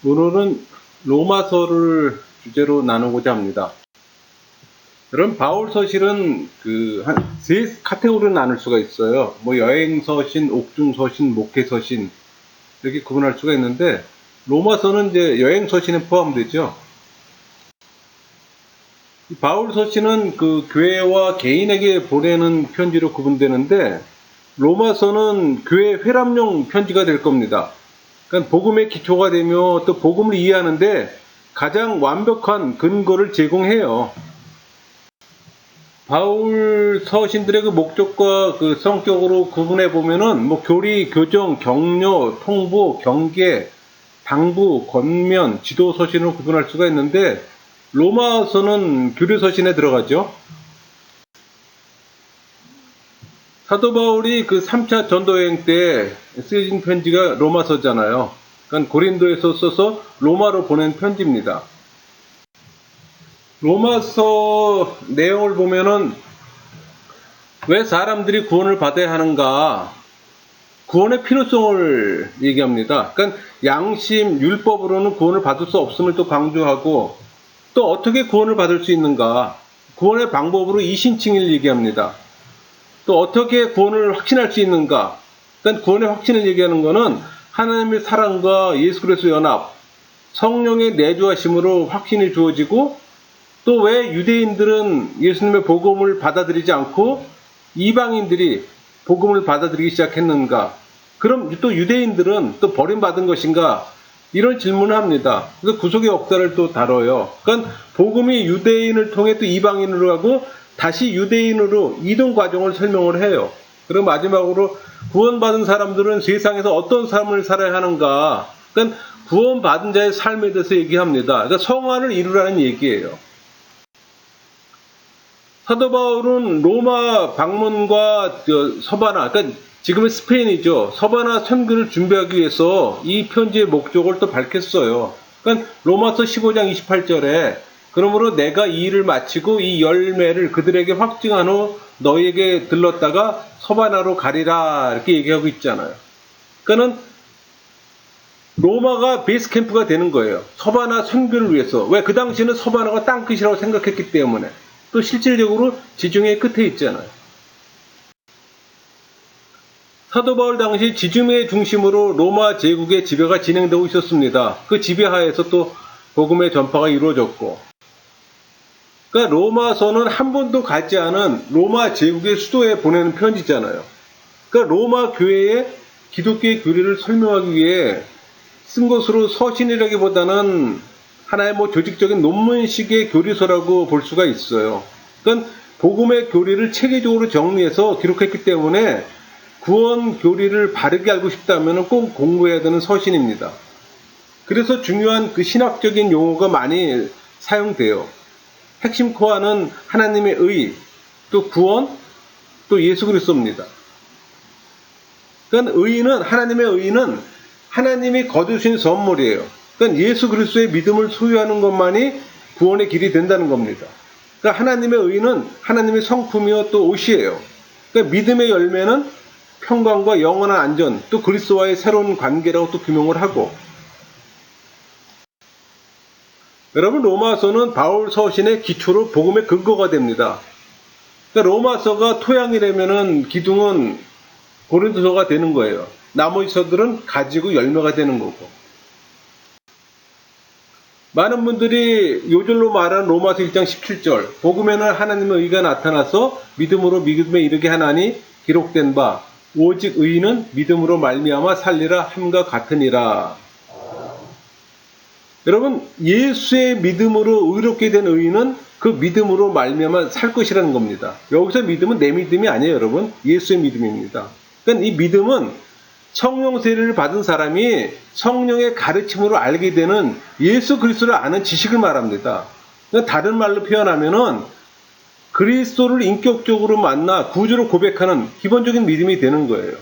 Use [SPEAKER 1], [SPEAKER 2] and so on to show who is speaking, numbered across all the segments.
[SPEAKER 1] 오늘은 로마서를 주제로 나누고자 합니다. 여러분, 바울서실은 한 세 카테고리로 나눌 수가 있어요. 여행서신, 옥중서신, 목회서신 이렇게 구분할 수가 있는데, 로마서는 이제 여행서신에 포함되죠. 바울서신은 교회와 개인에게 보내는 편지로 구분되는데, 로마서는 교회 회람용 편지가 될 겁니다. 그러니까 복음의 기초가 되며 또 복음을 이해하는데 가장 완벽한 근거를 제공해요. 바울 서신들의 목적과 성격으로 구분해 보면은 교리, 교정, 격려, 통보, 경계, 당부, 권면, 지도 서신으로 구분할 수가 있는데, 로마서는 교리 서신에 들어가죠. 사도 바울이 3차 전도여행 때 쓰여진 편지가 로마서잖아요. 그러니까 고린도에서 써서 로마로 보낸 편지입니다. 로마서 내용을 보면은 왜 사람들이 구원을 받아야 하는가, 구원의 필요성을 얘기합니다. 그러니까 양심, 율법으로는 구원을 받을 수 없음을 또 강조하고, 또 어떻게 구원을 받을 수 있는가, 구원의 방법으로 이신칭의를 얘기합니다. 또 어떻게 구원을 확신할 수 있는가? 그러니까 구원의 확신을 얘기하는 것은 하나님의 사랑과 예수 그리스도의 연합, 성령의 내주하심으로 확신이 주어지고, 또 왜 유대인들은 예수님의 복음을 받아들이지 않고 이방인들이 복음을 받아들이기 시작했는가? 그럼 또 유대인들은 또 버림받은 것인가? 이런 질문을 합니다. 그래서 구속의 역사를 또 다뤄요. 그러니까 복음이 유대인을 통해 또 이방인으로 가고 다시 유대인으로 이동 과정을 설명을 해요. 그리고 마지막으로 구원받은 사람들은 세상에서 어떤 삶을 살아야 하는가. 그러니까 구원받은 자의 삶에 대해서 얘기합니다. 그러니까 성화를 이루라는 얘기예요. 사도 바울은 로마 방문과 서바나, 그러니까 지금의 스페인이죠. 서바나 선교를 준비하기 위해서 이 편지의 목적을 또 밝혔어요. 그러니까 로마서 15장 28절에 그러므로 내가 이 일을 마치고 이 열매를 그들에게 확증한 후 너희에게 들렀다가 서바나로 가리라, 이렇게 얘기하고 있잖아요. 그러니까는 로마가 베이스 캠프가 되는 거예요. 서바나 선교를 위해서. 왜? 그 당시에는 서바나가 땅끝이라고 생각했기 때문에. 또 실질적으로 지중해 끝에 있잖아요. 사도 바울 당시 지중해 중심으로 로마 제국의 지배가 진행되고 있었습니다. 그 지배하에서 또 복음의 전파가 이루어졌고, 그러니까 로마서는 한 번도 가지 않은 로마 제국의 수도에 보내는 편지잖아요. 그러니까 로마 교회의 기독교의 교리를 설명하기 위해 쓴 것으로 서신이라기보다는 하나의 조직적인 논문식의 교리서라고 볼 수가 있어요. 그러니까 복음의 교리를 체계적으로 정리해서 기록했기 때문에 구원 교리를 바르게 알고 싶다면 꼭 공부해야 되는 서신입니다. 그래서 중요한 신학적인 용어가 많이 사용돼요. 핵심 코어는 하나님의 의, 또 구원, 또 예수 그리스도입니다. 그러니까 하나님의 의는 하나님이 거두신 선물이에요. 그러니까 예수 그리스도의 믿음을 소유하는 것만이 구원의 길이 된다는 겁니다. 그러니까 하나님의 의는 하나님의 성품이요 또 옷이에요. 그러니까 믿음의 열매는 평강과 영원한 안전, 또 그리스도와의 새로운 관계라고 또 규명을 하고, 여러분, 로마서는 바울 서신의 기초로 복음의 근거가 됩니다. 그러니까 로마서가 토양이라면은 기둥은 고린도서가 되는 거예요. 나머지 서들은 가지고 열매가 되는 거고. 많은 분들이 요절로 말하는 로마서 1장 17절, 복음에는 하나님의 의가 나타나서 믿음으로 믿음에 이르게 하나니 기록된 바 오직 의인은 믿음으로 말미암아 살리라 함과 같으니라. 여러분, 예수의 믿음으로 의롭게 된 의인은 그 믿음으로 말미암아 살 것이라는 겁니다. 여기서 믿음은 내 믿음이 아니에요, 여러분. 예수의 믿음입니다. 그러니까 이 믿음은 성령 세례를 받은 사람이 성령의 가르침으로 알게 되는 예수 그리스도를 아는 지식을 말합니다. 그러니까 다른 말로 표현하면은 그리스도를 인격적으로 만나 구주로 고백하는 기본적인 믿음이 되는 거예요.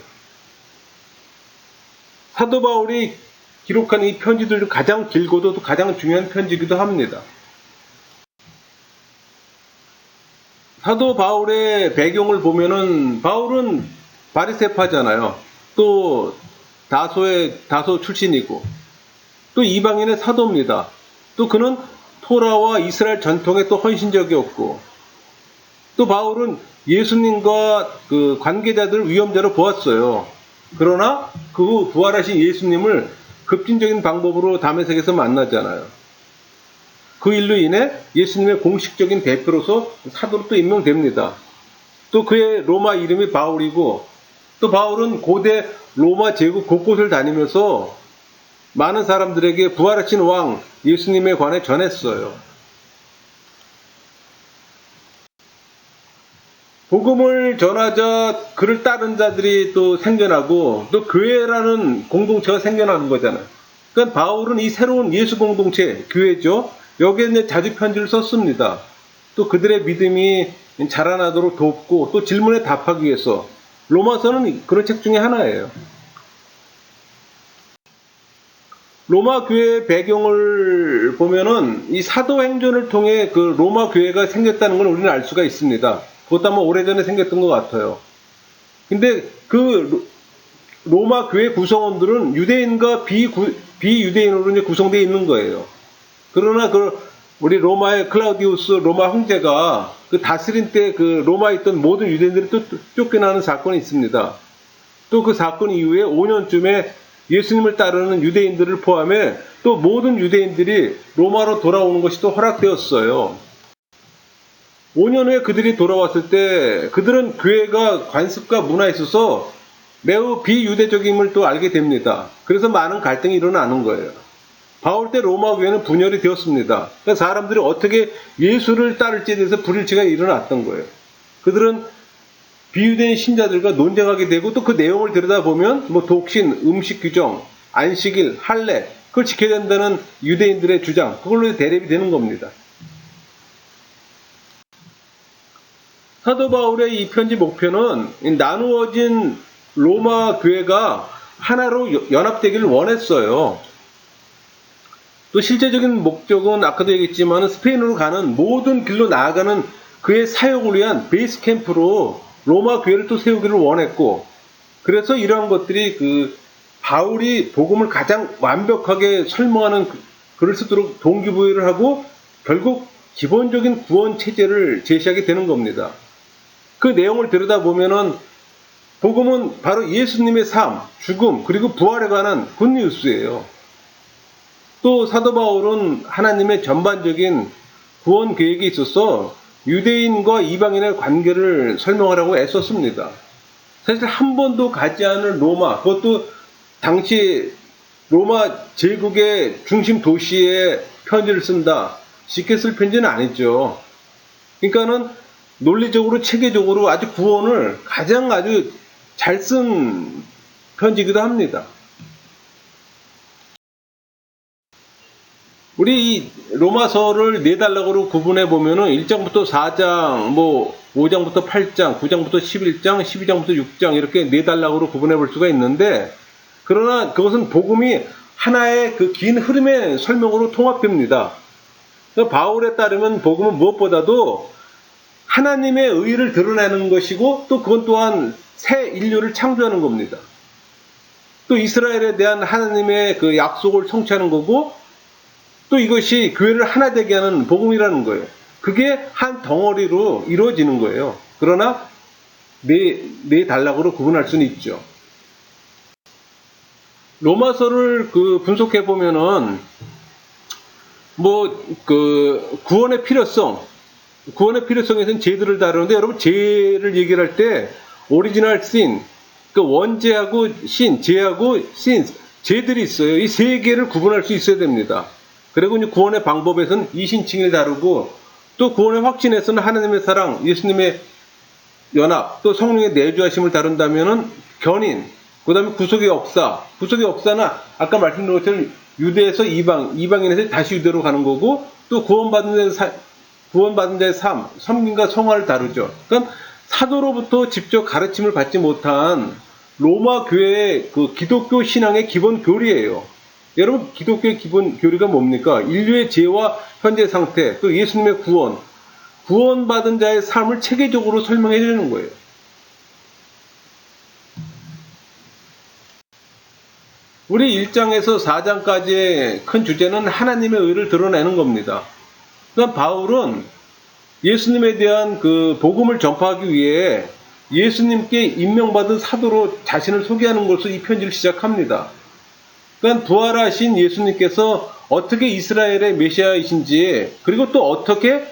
[SPEAKER 1] 사도 바울이 기록한 이 편지들도 가장 길고도 가장 중요한 편지이기도 합니다. 사도 바울의 배경을 보면은 바울은 바리새파잖아요. 또 다소 출신이고, 또 이방인의 사도입니다. 또 그는 토라와 이스라엘 전통에 또 헌신적이었고, 또 바울은 예수님과 그 관계자들을 위험자로 보았어요. 그러나 그 부활하신 예수님을 급진적인 방법으로 다메섹에서 만나잖아요. 그 일로 인해 예수님의 공식적인 대표로서 사도로 또 임명됩니다. 또 그의 로마 이름이 바울이고, 또 바울은 고대 로마 제국 곳곳을 다니면서 많은 사람들에게 부활하신 왕 예수님에 관해 전했어요. 복음을 전하자 그를 따른 자들이 또 생겨나고, 또 교회라는 공동체가 생겨나는 거잖아요. 그러니까 바울은 이 새로운 예수 공동체, 교회죠. 여기에 이제 자주 편지를 썼습니다. 또 그들의 믿음이 자라나도록 돕고, 또 질문에 답하기 위해서. 로마서는 그런 책 중에 하나예요. 로마 교회의 배경을 보면은 이 사도행전을 통해 그 로마 교회가 생겼다는 걸 우리는 알 수가 있습니다. 그것도 아마 오래전에 생겼던 것 같아요. 근데 그 로마 교회 구성원들은 유대인과 비유대인으로 이제 구성되어 있는 거예요. 그러나 우리 로마의 클라우디우스 로마 황제가 그 다스린 때 그 로마에 있던 모든 유대인들이 또 쫓겨나는 사건이 있습니다. 또 그 사건 이후에 5년쯤에 예수님을 따르는 유대인들을 포함해 또 모든 유대인들이 로마로 돌아오는 것이 또 허락되었어요. 5년 후에 그들이 돌아왔을 때 그들은 교회가 관습과 문화에 있어서 매우 비유대적임을 또 알게 됩니다. 그래서 많은 갈등이 일어나는 거예요. 바울 때 로마 교회는 분열이 되었습니다. 그러니까 사람들이 어떻게 예수를 따를지에 대해서 불일치가 일어났던 거예요. 그들은 비유대인 신자들과 논쟁하게 되고, 또 그 내용을 들여다보면 뭐 독신, 음식 규정, 안식일, 할례 그걸 지켜야 된다는 유대인들의 주장, 그걸로 대립이 되는 겁니다. 사도 바울의 이 편지 목표는 나누어진 로마 교회가 하나로 연합되기를 원했어요. 또 실제적인 목적은 아까도 얘기했지만 스페인으로 가는 모든 길로 나아가는 그의 사역을 위한 베이스 캠프로 로마 교회를 또 세우기를 원했고, 그래서 이러한 것들이 그 바울이 복음을 가장 완벽하게 설명하는 글을 쓰도록 동기부여를 하고 결국 기본적인 구원 체제를 제시하게 되는 겁니다. 그 내용을 들여다보면은 복음은 바로 예수님의 삶, 죽음, 그리고 부활에 관한 굿뉴스예요. 또 사도 바울은 하나님의 전반적인 구원 계획에 있어서 유대인과 이방인의 관계를 설명하라고 애썼습니다. 사실 한 번도 가지 않은 로마, 그것도 당시 로마 제국의 중심 도시에 편지를 쓴다. 쉽게 쓸 편지는 아니죠. 그러니까는 논리적으로, 체계적으로 아주 구원을 가장 아주 잘 쓴 편지이기도 합니다. 우리 이 로마서를 4단락으로 구분해 보면은 1장부터 4장, 뭐 5장부터 8장, 9장부터 11장, 12장부터 6장 이렇게 4단락으로 구분해 볼 수가 있는데, 그러나 그것은 복음이 하나의 그 긴 흐름의 설명으로 통합됩니다. 바울에 따르면 복음은 무엇보다도 하나님의 의를 드러내는 것이고, 또 그건 또한 새 인류를 창조하는 겁니다. 또 이스라엘에 대한 하나님의 그 약속을 성취하는 거고, 또 이것이 교회를 하나 되게 하는 복음이라는 거예요. 그게 한 덩어리로 이루어지는 거예요. 그러나 네 단락으로 구분할 수는 있죠. 로마서를 그 분석해 보면은 뭐 그 구원의 필요성에서는 죄들을 다루는데, 여러분 죄를 얘기할 때 오리지널 신, 그 원죄하고 신, 죄하고 신, 죄들이 있어요. 이 세 개를 구분할 수 있어야 됩니다. 그리고 이제 구원의 방법에서는 이신칭을 다루고, 또 구원의 확신에서는 하나님의 사랑, 예수님의 연합, 또 성령의 내주하심을 다룬다면은 견인, 그 다음에 구속의 역사는 아까 말씀드린 것처럼 유대에서 이방인에서 다시 유대로 가는 거고, 또 구원받은 자의 삶, 섬김과 성화를 다루죠. 그러니까 사도로부터 직접 가르침을 받지 못한 로마 교회의 그 기독교 신앙의 기본 교리예요. 여러분, 기독교의 기본 교리가 뭡니까? 인류의 죄와 현재 상태, 또 예수님의 구원받은 자의 삶을 체계적으로 설명해 주는 거예요. 우리 1장에서 4장까지의 큰 주제는 하나님의 의를 드러내는 겁니다. 그러니까 바울은 예수님에 대한 그 복음을 전파하기 위해 예수님께 임명받은 사도로 자신을 소개하는 것으로 이 편지를 시작합니다. 그러니까 부활하신 예수님께서 어떻게 이스라엘의 메시아이신지, 그리고 또 어떻게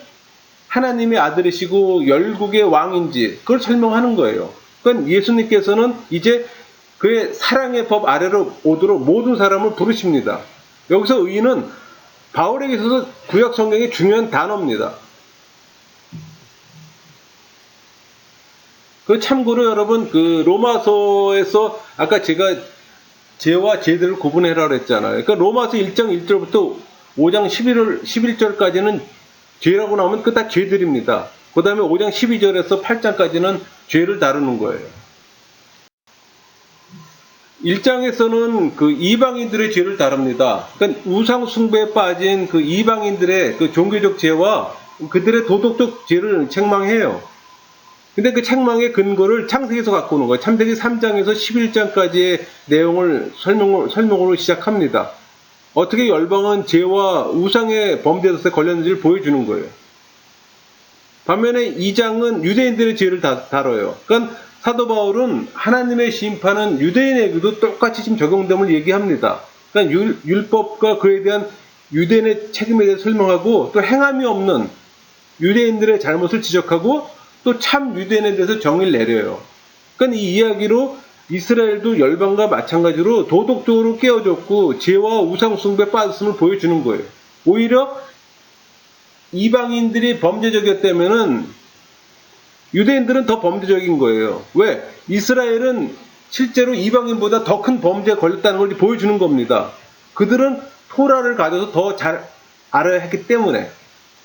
[SPEAKER 1] 하나님의 아들이시고 열국의 왕인지 그걸 설명하는 거예요. 그러니까 예수님께서는 이제 그의 사랑의 법 아래로 오도록 모든 사람을 부르십니다. 여기서 의는 바울에게 있어서 구약 성경의 중요한 단어입니다. 그 참고로 여러분, 그 로마서에서 아까 제가 죄와 죄들을 구분해라 그랬잖아요. 그러니까 로마서 1장 1절부터 5장 11절까지는 죄라고 나오면 그 다 죄들입니다. 그 다음에 5장 12절에서 8장까지는 죄를 다루는 거예요. 1장에서는 그 이방인들의 죄를 다룹니다. 그러니까 우상 숭배에 빠진 그 이방인들의 그 종교적 죄와 그들의 도덕적 죄를 책망해요. 근데 그 책망의 근거를 창세기에서 갖고 오는 거예요. 창세기 3장에서 11장까지의 내용을 설명으로 시작합니다. 어떻게 열방은 죄와 우상의 범죄에 걸렸는지를 보여주는 거예요. 반면에 2장은 유대인들의 죄를 다뤄요. 그러니까 사도 바울은 하나님의 심판은 유대인에게도 똑같이 지금 적용됨을 얘기합니다. 그러니까 율법과 그에 대한 유대인의 책임에 대해 설명하고, 또 행함이 없는 유대인들의 잘못을 지적하고, 또 참 유대인에 대해서 정의를 내려요. 그러니까 이 이야기로 이스라엘도 열방과 마찬가지로 도덕적으로 깨어졌고 죄와 우상 숭배에 빠졌음을 보여주는 거예요. 오히려 이방인들이 범죄적이었다면은 유대인들은 더 범죄적인 거예요. 왜? 이스라엘은 실제로 이방인보다 더 큰 범죄에 걸렸다는 걸 보여주는 겁니다. 그들은 토라를 가져서 더 잘 알아야 했기 때문에.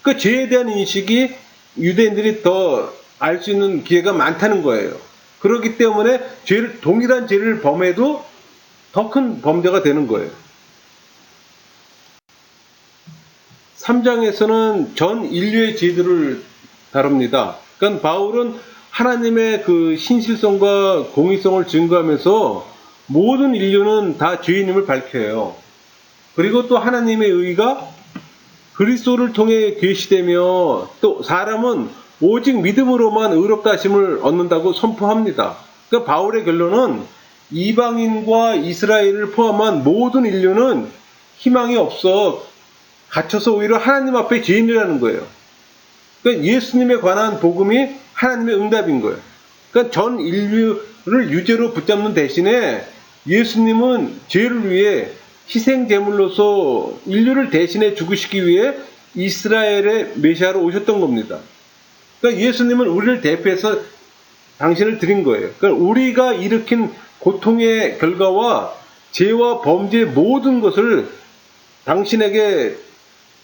[SPEAKER 1] 그 죄에 대한 인식이 유대인들이 더 알 수 있는 기회가 많다는 거예요. 그렇기 때문에 동일한 죄를 범해도 더 큰 범죄가 되는 거예요. 3장에서는 전 인류의 죄들을 다룹니다. 그러니까 바울은 하나님의 그 신실성과 공의성을 증거하면서 모든 인류는 다 죄인임을 밝혀요. 그리고 또 하나님의 의가 그리스도를 통해 계시되며 또 사람은 오직 믿음으로만 의롭다 하심을 얻는다고 선포합니다. 그러니까 바울의 결론은 이방인과 이스라엘을 포함한 모든 인류는 희망이 없어 갇혀서 오히려 하나님 앞에 죄인이라는 거예요. 그러니까 예수님에 관한 복음이 하나님의 응답인 거예요. 그러니까 전 인류를 유죄로 붙잡는 대신에 예수님은 죄를 위해 희생 제물로서 인류를 대신해 죽으시기 위해 이스라엘의 메시아로 오셨던 겁니다. 그러니까 예수님은 우리를 대표해서 당신을 드린 거예요. 그러니까 우리가 일으킨 고통의 결과와 죄와 범죄의 모든 것을 당신에게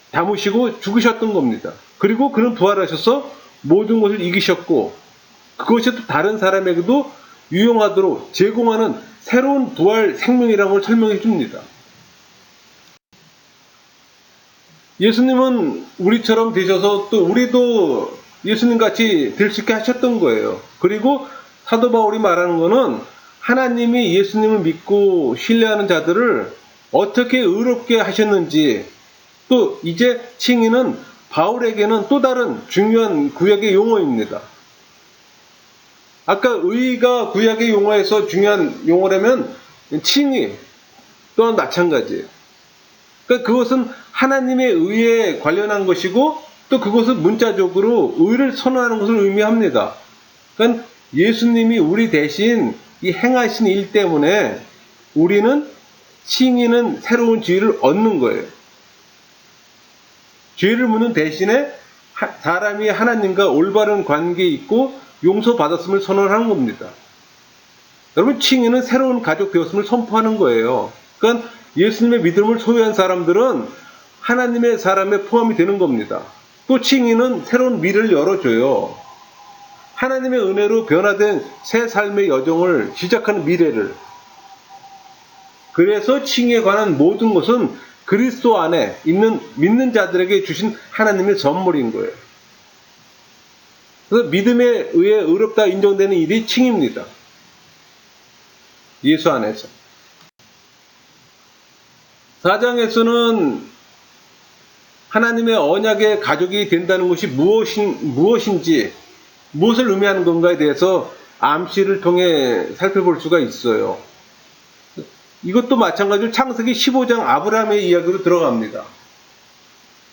[SPEAKER 1] 담으시고 죽으셨던 겁니다. 그리고 그는 부활하셔서 모든 것을 이기셨고, 그것이 또 다른 사람에게도 유용하도록 제공하는 새로운 부활 생명이라는 걸 설명해 줍니다. 예수님은 우리처럼 되셔서 또 우리도 예수님 같이 될 수 있게 하셨던 거예요. 그리고 사도 바울이 말하는 거는 하나님이 예수님을 믿고 신뢰하는 자들을 어떻게 의롭게 하셨는지, 또 이제 칭의는 바울에게는 또 다른 중요한 구약의 용어입니다. 아까 의가 구약의 용어에서 중요한 용어라면 칭의 또한 마찬가지예요. 그러니까 그것은 하나님의 의에 관련한 것이고, 또 그것은 문자적으로 의를 선언하는 것을 의미합니다. 그러니까 예수님이 우리 대신 이 행하신 일 때문에 우리는 칭의는 새로운 지위를 얻는 거예요. 죄를 묻는 대신에 사람이 하나님과 올바른 관계에 있고 용서받았음을 선언하는 겁니다. 여러분, 칭의는 새로운 가족 되었음을 선포하는 거예요. 그러니까 예수님의 믿음을 소유한 사람들은 하나님의 사람에 포함이 되는 겁니다. 또 칭의는 새로운 미래를 열어줘요. 하나님의 은혜로 변화된 새 삶의 여정을 시작하는 미래를. 그래서 칭의에 관한 모든 것은 그리스도 안에 있는 믿는 자들에게 주신 하나님의 선물인 거예요. 그래서 믿음에 의해 의롭다 인정되는 일이 칭의입니다. 예수 안에서. 4장에서는 하나님의 언약의 가족이 된다는 것이 무엇인지, 무엇을 의미하는 건가에 대해서 암시를 통해 살펴볼 수가 있어요. 이것도 마찬가지로 창세기 15장 아브라함의 이야기로 들어갑니다.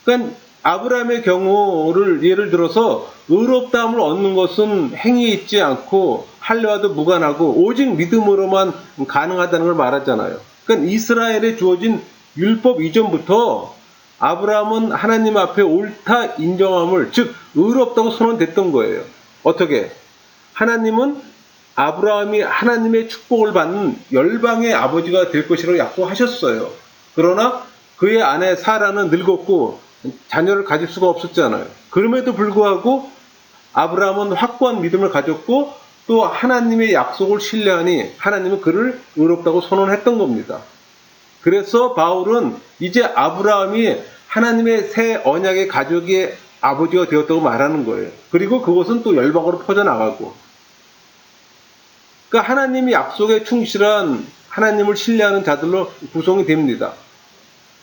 [SPEAKER 1] 그러니까 아브라함의 경우를 예를 들어서 의롭다함을 얻는 것은 행위에 있지 않고 할례와도 무관하고 오직 믿음으로만 가능하다는 걸 말하잖아요. 그러니까 이스라엘에 주어진 율법 이전부터 아브라함은 하나님 앞에 옳다 인정함을, 즉 의롭다고 선언됐던 거예요. 어떻게? 하나님은 아브라함이 하나님의 축복을 받는 열방의 아버지가 될 것이라고 약속하셨어요. 그러나 그의 아내 사라는 늙었고 자녀를 가질 수가 없었잖아요. 그럼에도 불구하고 아브라함은 확고한 믿음을 가졌고 또 하나님의 약속을 신뢰하니 하나님은 그를 의롭다고 선언했던 겁니다. 그래서 바울은 이제 아브라함이 하나님의 새 언약의 가족의 아버지가 되었다고 말하는 거예요. 그리고 그것은 또 열방으로 퍼져나가고, 그러니까 하나님이 약속에 충실한 하나님을 신뢰하는 자들로 구성이 됩니다.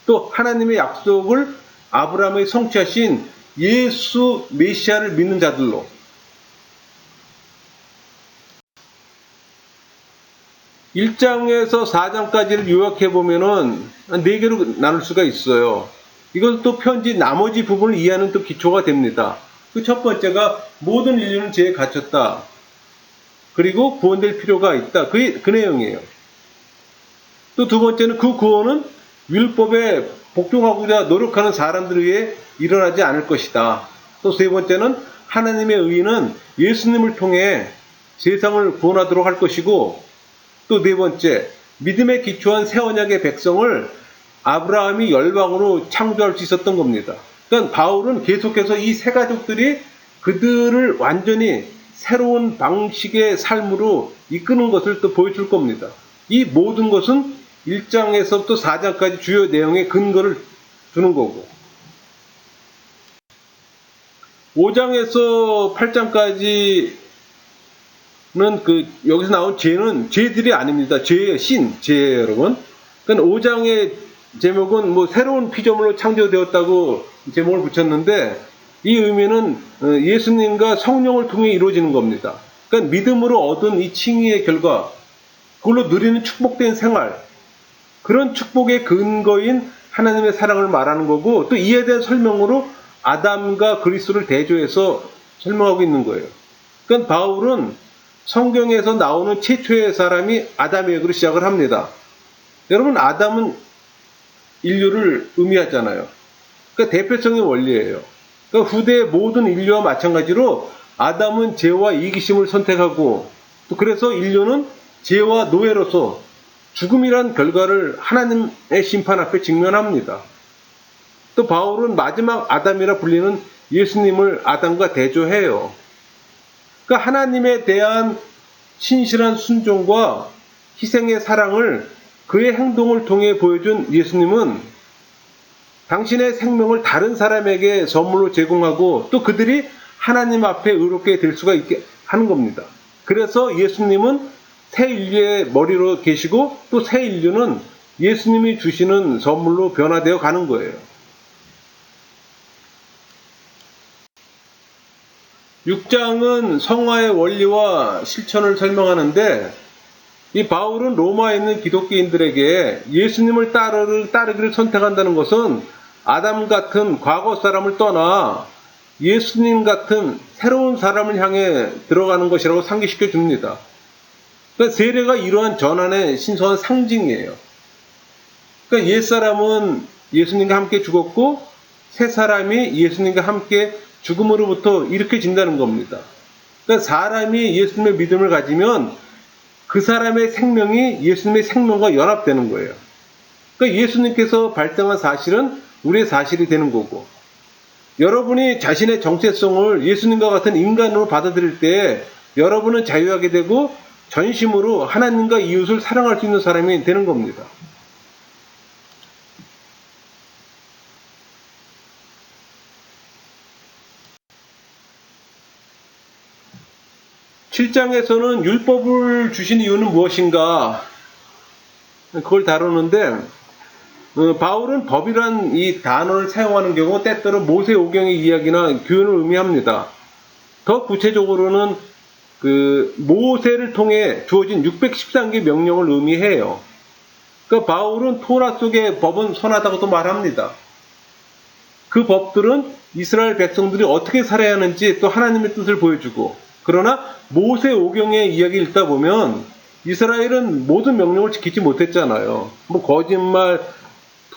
[SPEAKER 1] 또 하나님의 약속을 아브라함의 성취하신 예수 메시아를 믿는 자들로, 1장에서 4장까지를 요약해 보면은 4개로 나눌 수가 있어요. 이건 또 편지 나머지 부분을 이해하는 또 기초가 됩니다. 그 첫 번째가 모든 인류는 죄에 갇혔다. 그리고 구원될 필요가 있다. 그 내용이에요. 또 두 번째는 그 구원은 율법에 복종하고자 노력하는 사람들에 의해 일어나지 않을 것이다. 또 세 번째는 하나님의 의는 예수님을 통해 세상을 구원하도록 할 것이고, 또 네 번째, 믿음에 기초한 새 언약의 백성을 아브라함이 열방으로 창조할 수 있었던 겁니다. 그러니까 바울은 계속해서 이 세 가족들이 그들을 완전히 새로운 방식의 삶으로 이끄는 것을 또 보여줄 겁니다. 이 모든 것은 1장에서부터 4장까지 주요 내용의 근거를 두는 거고, 5장에서 8장까지는 여기서 나온 죄는 죄들이 아닙니다. 죄의 죄예요, 여러분. 그러니까 5장의 제목은 새로운 피조물로 창조되었다고 제목을 붙였는데, 이 의미는 예수님과 성령을 통해 이루어지는 겁니다. 그러니까 믿음으로 얻은 이 칭의의 결과, 그걸로 누리는 축복된 생활, 그런 축복의 근거인 하나님의 사랑을 말하는 거고, 또 이에 대한 설명으로 아담과 그리스도를 대조해서 설명하고 있는 거예요. 그러니까 바울은 성경에서 나오는 최초의 사람이 아담이라고 시작을 합니다. 여러분, 아담은 인류를 의미하잖아요. 그러니까 대표성의 원리예요. 그러니까 후대의 모든 인류와 마찬가지로 아담은 죄와 이기심을 선택하고, 또 그래서 인류는 죄와 노예로서 죽음이란 결과를 하나님의 심판 앞에 직면합니다. 또 바울은 마지막 아담이라 불리는 예수님을 아담과 대조해요. 그러니까 하나님에 대한 신실한 순종과 희생의 사랑을 그의 행동을 통해 보여준 예수님은 당신의 생명을 다른 사람에게 선물로 제공하고 또 그들이 하나님 앞에 의롭게 될 수가 있게 하는 겁니다. 그래서 예수님은 새 인류의 머리로 계시고 또 새 인류는 예수님이 주시는 선물로 변화되어 가는 거예요. 6장은 성화의 원리와 실천을 설명하는데, 이 바울은 로마에 있는 기독교인들에게 예수님을 따르기를 선택한다는 것은 아담 같은 과거 사람을 떠나 예수님 같은 새로운 사람을 향해 들어가는 것이라고 상기시켜 줍니다. 그러니까 세례가 이러한 전환의 신성한 상징이에요. 그러니까 옛사람은 예수님과 함께 죽었고 새 사람이 예수님과 함께 죽음으로부터 일으켜진다는 겁니다. 그러니까 사람이 예수님의 믿음을 가지면 그 사람의 생명이 예수님의 생명과 연합되는 거예요. 그러니까 예수님께서 발생한 사실은 우리의 사실이 되는 거고, 여러분이 자신의 정체성을 예수님과 같은 인간으로 받아들일 때 여러분은 자유하게 되고 전심으로 하나님과 이웃을 사랑할 수 있는 사람이 되는 겁니다. (7장에서는) 율법을 주신 이유는 무엇인가, 그걸 다루는데, 바울은 법이란 이 단어를 사용하는 경우 때때로 모세오경의 이야기나 교훈을 의미합니다. 더 구체적으로는 모세를 통해 주어진 613개 명령을 의미해요. 그러니까 바울은 토라 속의 법은 선하다고도 말합니다. 그 법들은 이스라엘 백성들이 어떻게 살아야 하는지 또 하나님의 뜻을 보여주고, 그러나 모세오경의 이야기를 읽다 보면 이스라엘은 모든 명령을 지키지 못했잖아요. 거짓말,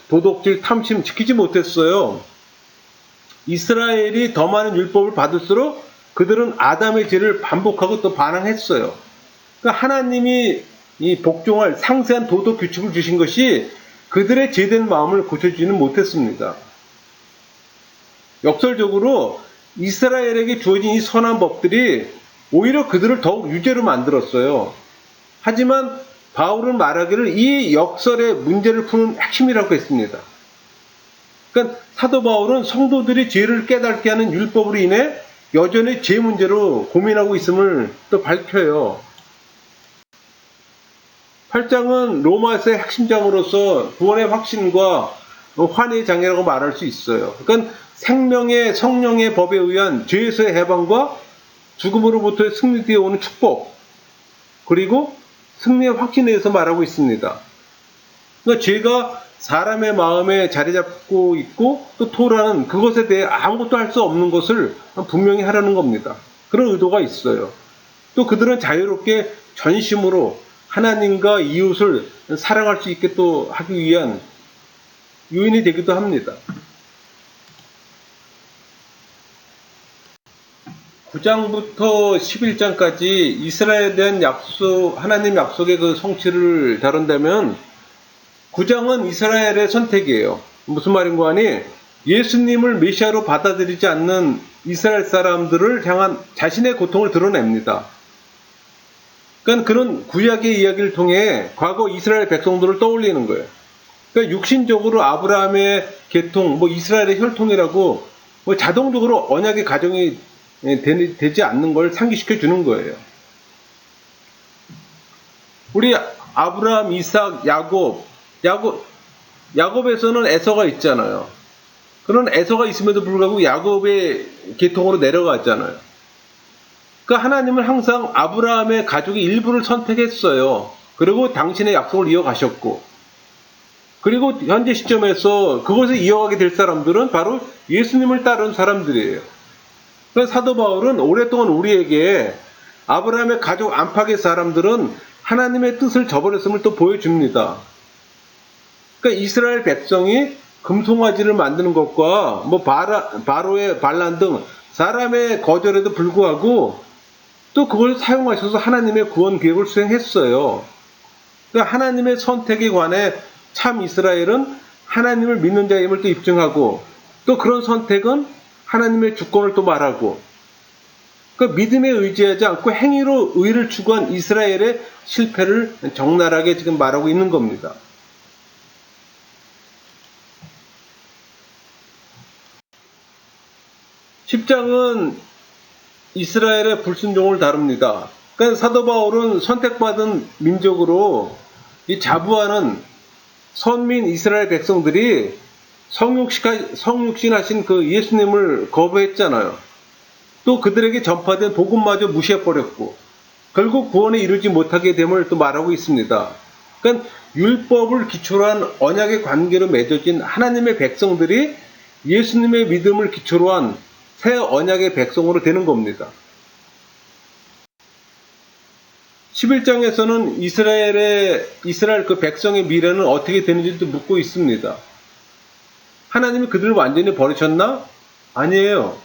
[SPEAKER 1] 도둑질, 탐심 지키지 못했어요. 이스라엘이 더 많은 율법을 받을수록 그들은 아담의 죄를 반복하고 또 반항했어요. 그러니까 하나님이 이 복종할 상세한 도덕 규칙을 주신 것이 그들의 죄된 마음을 고쳐주지는 못했습니다. 역설적으로 이스라엘에게 주어진 이 선한 법들이 오히려 그들을 더욱 유죄로 만들었어요. 하지만 바울은 말하기를 이 역설의 문제를 푸는 핵심이라고 했습니다. 그러니까 사도 바울은 성도들이 죄를 깨닫게 하는 율법으로 인해 여전히 죄 문제로 고민하고 있음을 또 밝혀요. 8장은 로마서의 핵심장으로서 구원의 확신과 환희의 장이라고 말할 수 있어요. 그러니까 생명의 성령의 법에 의한 죄에서의 해방과 죽음으로부터의 승리 뒤에 오는 축복, 그리고 승리의 확신에 대해서 말하고 있습니다. 그러니까 죄가 사람의 마음에 자리 잡고 있고 또 토라는 그것에 대해 아무것도 할 수 없는 것을 분명히 하라는 겁니다. 그런 의도가 있어요. 또 그들은 자유롭게 전심으로 하나님과 이웃을 사랑할 수 있게 또 하기 위한 요인이 되기도 합니다. 9장부터 11장까지 이스라엘에 대한 하나님 약속의 그 성취를 다룬다면 9장은 이스라엘의 선택이에요. 무슨 말인가 하니 예수님을 메시아로 받아들이지 않는 이스라엘 사람들을 향한 자신의 고통을 드러냅니다. 그러니까 그런 구약의 이야기를 통해 과거 이스라엘 백성들을 떠올리는 거예요. 그러니까 육신적으로 아브라함의 계통, 이스라엘의 혈통이라고 자동적으로 언약의 가정이 되지 않는 걸 상기시켜 주는 거예요. 우리 아브라함, 이삭, 야곱에서는 에서가 있잖아요. 그런 에서가 있음에도 불구하고 야곱의 계통으로 내려갔잖아요. 그러니까 하나님은 항상 아브라함의 가족의 일부를 선택했어요. 그리고 당신의 약속을 이어가셨고, 그리고 현재 시점에서 그것을 이어가게 될 사람들은 바로 예수님을 따르는 사람들이에요. 그래서 사도 바울은 오랫동안 우리에게 아브라함의 가족 안팎의 사람들은 하나님의 뜻을 저버렸음을 또 보여줍니다. 그러니까 이스라엘 백성이 금송아지를 만드는 것과 바로의 반란 등 사람의 거절에도 불구하고 또 그걸 사용하셔서 하나님의 구원 계획을 수행했어요. 그러니까 하나님의 선택에 관해 참 이스라엘은 하나님을 믿는 자임을 또 입증하고, 또 그런 선택은 하나님의 주권을 또 말하고, 그러니까 믿음에 의지하지 않고 행위로 의를 추구한 이스라엘의 실패를 적나라하게 지금 말하고 있는 겁니다. 10장은 이스라엘의 불순종을 다룹니다. 그러니까 사도 바울은 선택받은 민족으로 이 자부하는 선민 이스라엘 백성들이 성육신하신 그 예수님을 거부했잖아요. 또 그들에게 전파된 복음마저 무시해버렸고 결국 구원에 이르지 못하게 됨을 또 말하고 있습니다. 그러니까 율법을 기초로 한 언약의 관계로 맺어진 하나님의 백성들이 예수님의 믿음을 기초로 한 새 언약의 백성으로 되는 겁니다. 11장에서는 이스라엘 그 백성의 미래는 어떻게 되는지도 묻고 있습니다. 하나님이 그들을 완전히 버리셨나? 아니에요.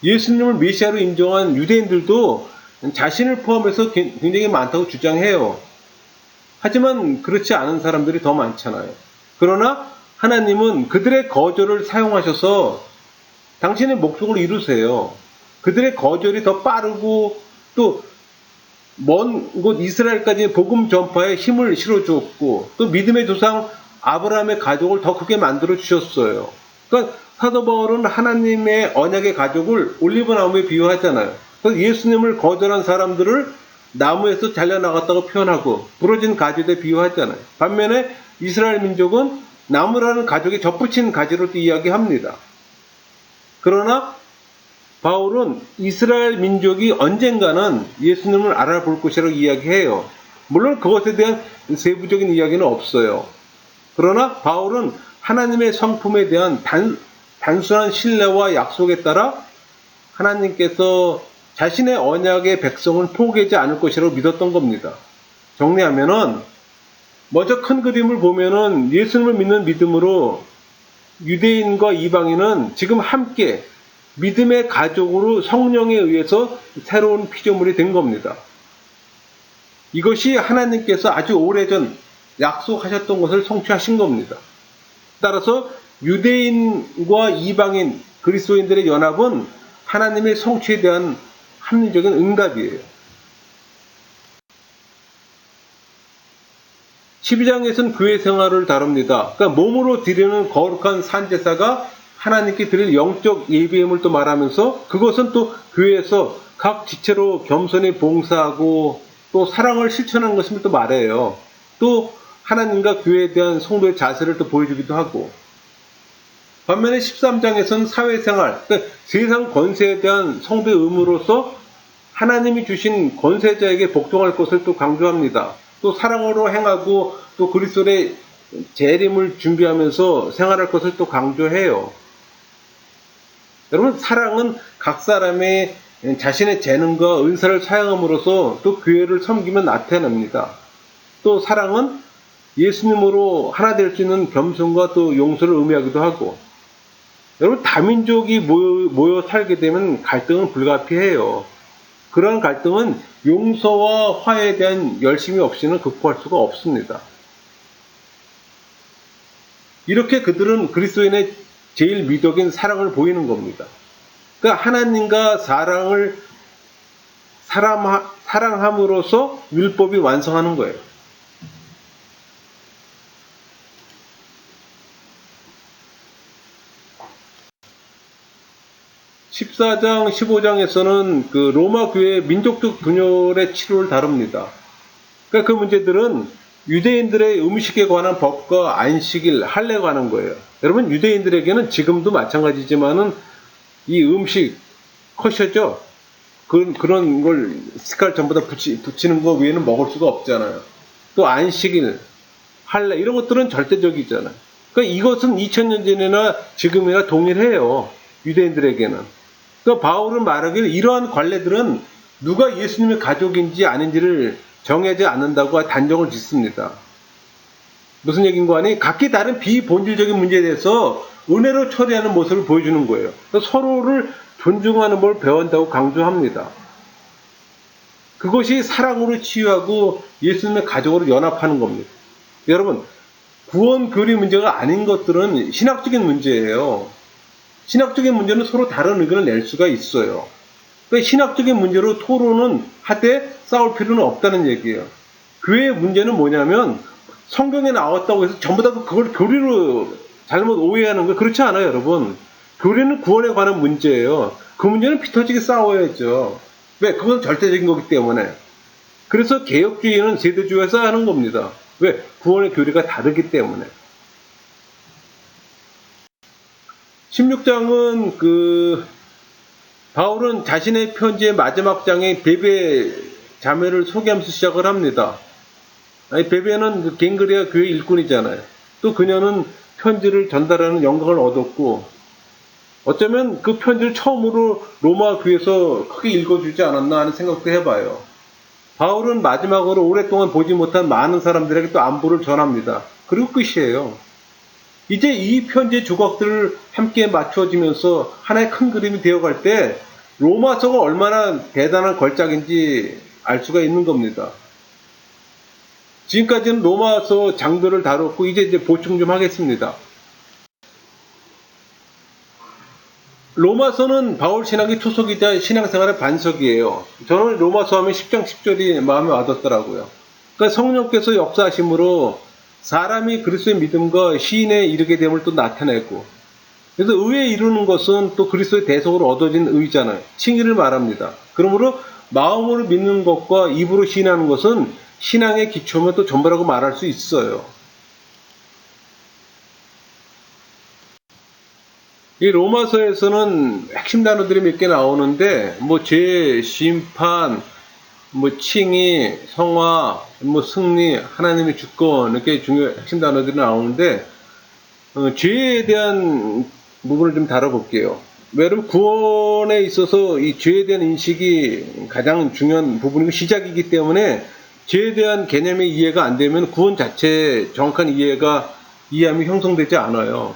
[SPEAKER 1] 예수님을 메시아로 인정한 유대인들도 자신을 포함해서 굉장히 많다고 주장해요. 하지만 그렇지 않은 사람들이 더 많잖아요. 그러나 하나님은 그들의 거절을 사용하셔서 당신의 목적을 이루세요. 그들의 거절이 더 빠르고 또 먼 곳 이스라엘까지 복음 전파에 힘을 실어주었고, 또 믿음의 조상 아브라함의 가족을 더 크게 만들어 주셨어요. 그러니까 사도 바울은 하나님의 언약의 가족을 올리브나무에 비유하잖아요. 그래서 예수님을 거절한 사람들을 나무에서 잘려나갔다고 표현하고 부러진 가지에 비유하잖아요. 반면에 이스라엘 민족은 나무라는 가족에 접붙인 가지로 또 이야기합니다. 그러나 바울은 이스라엘 민족이 언젠가는 예수님을 알아볼 것이라고 이야기해요. 물론 그것에 대한 세부적인 이야기는 없어요. 그러나 바울은 하나님의 성품에 대한 단순한 신뢰와 약속에 따라 하나님께서 자신의 언약의 백성을 포기하지 않을 것이라고 믿었던 겁니다. 정리하면은 먼저 큰 그림을 보면은 예수님을 믿는 믿음으로 유대인과 이방인은 지금 함께 믿음의 가족으로 성령에 의해서 새로운 피조물이 된 겁니다. 이것이 하나님께서 아주 오래전 약속하셨던 것을 성취하신 겁니다. 따라서 유대인과 이방인 그리스도인들의 연합은 하나님의 성취에 대한 합리적인 응답이에요. 12장에서는 교회 생활을 다룹니다. 그러니까 몸으로 드리는 거룩한 산제사가 하나님께 드릴 영적 예배임을 또 말하면서 그것은 또 교회에서 각 지체로 겸손히 봉사하고 또 사랑을 실천하는 것임을 또 말해요. 또 하나님과 교회에 대한 성도의 자세를 또 보여주기도 하고, 반면에 13장에서는 사회생활, 그러니까 세상 권세에 대한 성도의 의무로서 하나님이 주신 권세자에게 복종할 것을 또 강조합니다. 또 사랑으로 행하고 또 그리스도의 재림을 준비하면서 생활할 것을 또 강조해요. 여러분, 사랑은 각 사람의 자신의 재능과 은사를 사용함으로써 또 교회를 섬기며 나타냅니다. 또 사랑은 예수님으로 하나 될 수 있는 겸손과 또 용서를 의미하기도 하고, 여러분, 다민족이 모여 살게 되면 갈등은 불가피해요. 그런 갈등은 용서와 화해에 대한 열심이 없이는 극복할 수가 없습니다. 이렇게 그들은 그리스도인의 제일 미덕인 사랑을 보이는 겁니다. 그러니까 하나님과 사랑함으로써 율법이 완성하는 거예요. 14장, 15장에서는 그 로마 교회의 민족적 분열의 치료를 다룹니다. 그러니까 그 문제들은 유대인들의 음식에 관한 법과 안식일, 할례에 관한 거예요. 여러분, 유대인들에게는 지금도 마찬가지지만은 이 음식, 커셔죠? 그런 걸 스칼 전부 다 붙이는 거 외에는 먹을 수가 없잖아요. 또 안식일, 할례, 이런 것들은 절대적이잖아요. 그러니까 이것은 2000년 전이나 지금이나 동일해요. 유대인들에게는. 그러니까 바울은 말하기를 이러한 관례들은 누가 예수님의 가족인지 아닌지를 정하지 않는다고 단정을 짓습니다. 무슨 얘기인가 하니 각기 다른 비본질적인 문제에 대해서 은혜로 처리하는 모습을 보여주는 거예요. 그러니까 서로를 존중하는 걸 배운다고 강조합니다. 그것이 사랑으로 치유하고 예수님의 가족으로 연합하는 겁니다. 여러분, 구원 교리 문제가 아닌 것들은 신학적인 문제예요. 신학적인 문제는 서로 다른 의견을 낼 수가 있어요. 그러니까 신학적인 문제로 토론은 하되 싸울 필요는 없다는 얘기예요. 교회의 문제는 뭐냐면 성경에 나왔다고 해서 전부 다 그걸 교리로 잘못 오해하는 거 그렇지 않아요, 여러분. 교리는 구원에 관한 문제예요. 그 문제는 피터지게 싸워야죠. 왜? 그건 절대적인 거기 때문에. 그래서 개혁주의는 세대주의에 써야 하는 겁니다. 왜? 구원의 교리가 다르기 때문에. 16장은 바울은 자신의 편지의 마지막 장에 베베 자매를 소개하면서 시작을 합니다. 베베는 갱그레아 교회 일꾼이잖아요. 또 그녀는 편지를 전달하는 영광을 얻었고, 어쩌면 그 편지를 처음으로 로마 교회에서 크게 읽어주지 않았나 하는 생각도 해봐요. 바울은 마지막으로 오랫동안 보지 못한 많은 사람들에게 또 안부를 전합니다. 그리고 끝이에요. 이제 이 편지의 조각들을 함께 맞춰지면서 하나의 큰 그림이 되어갈 때 로마서가 얼마나 대단한 걸작인지 알 수가 있는 겁니다. 지금까지는 로마서 장들을 다뤘고 이제 보충 좀 하겠습니다. 로마서는 바울 신학의 초석이자 신앙생활의 반석이에요. 저는 로마서 하면 10장 10절이 마음에 와닿더라고요. 그러니까 성령께서 역사하심으로 사람이 그리스도의 믿음과 시인에 이르게 됨을 또 나타내고, 그래서 의에 이루는 것은 또 그리스도의 대속으로 얻어진 의잖아요. 칭의를 말합니다. 그러므로 마음으로 믿는 것과 입으로 시인하는 것은 신앙의 기초면 또 전부라고 말할 수 있어요. 이 로마서에서는 핵심 단어들이 몇 개 나오는데, 뭐, 죄, 심판, 뭐, 칭의, 성화, 뭐, 승리, 하나님의 주권, 이렇게 핵심 단어들이 나오는데, 죄에 대한 부분을 좀 다뤄볼게요. 여러분, 구원에 있어서 이 죄에 대한 인식이 가장 중요한 부분이고 시작이기 때문에 죄에 대한 개념의 이해가 안 되면 구원 자체의 정확한 이해함이 형성되지 않아요.